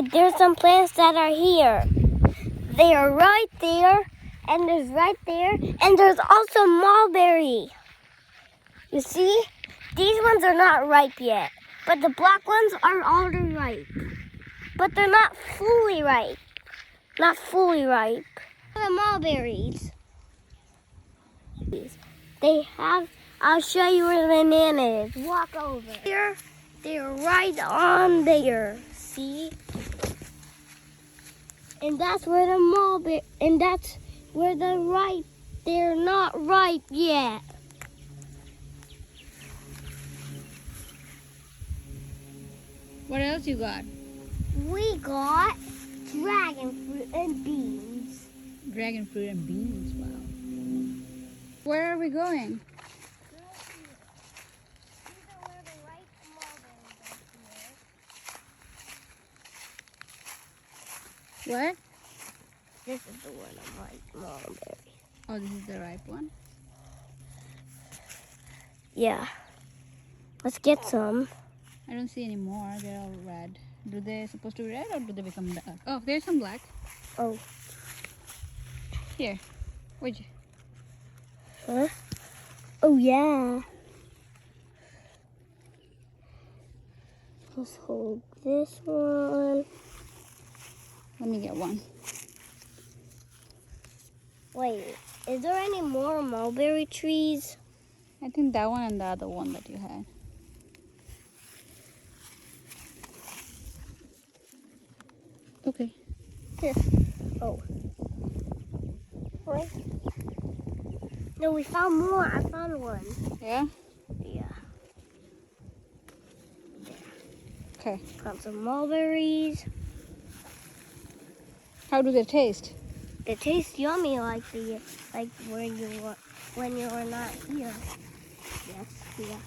There's some plants that are here. They are right there, and there's right there, and there's also mulberry. You see? These ones are not ripe yet, but the black ones are already ripe. But they're not fully ripe. Not fully ripe. The mulberries. They have, I'll show you where the banana is. Walk over. They're right on there. See? And that's where the mulberry, and that's where they're ripe. They're not ripe yet. What else you got? We got dragon fruit and beans. Dragon fruit and beans, wow. Where are we going? What? This is the one of ripe mulberry. Oh, this is the ripe one? Yeah. Let's get some. I don't see any more. They're all red. Do they supposed to be red or do they become dark? Oh, there's some black. Oh. Here. Would you? Huh? Oh, yeah. Let's hold this one. Let me get one. Wait, is there any more mulberry trees? I think that one and the other one that you had. Okay. Here. Oh. What? No, we found more. I found one. Yeah? Yeah. Okay. Found some mulberries. How do they taste? They taste yummy like when you were not here. Yes, yeah.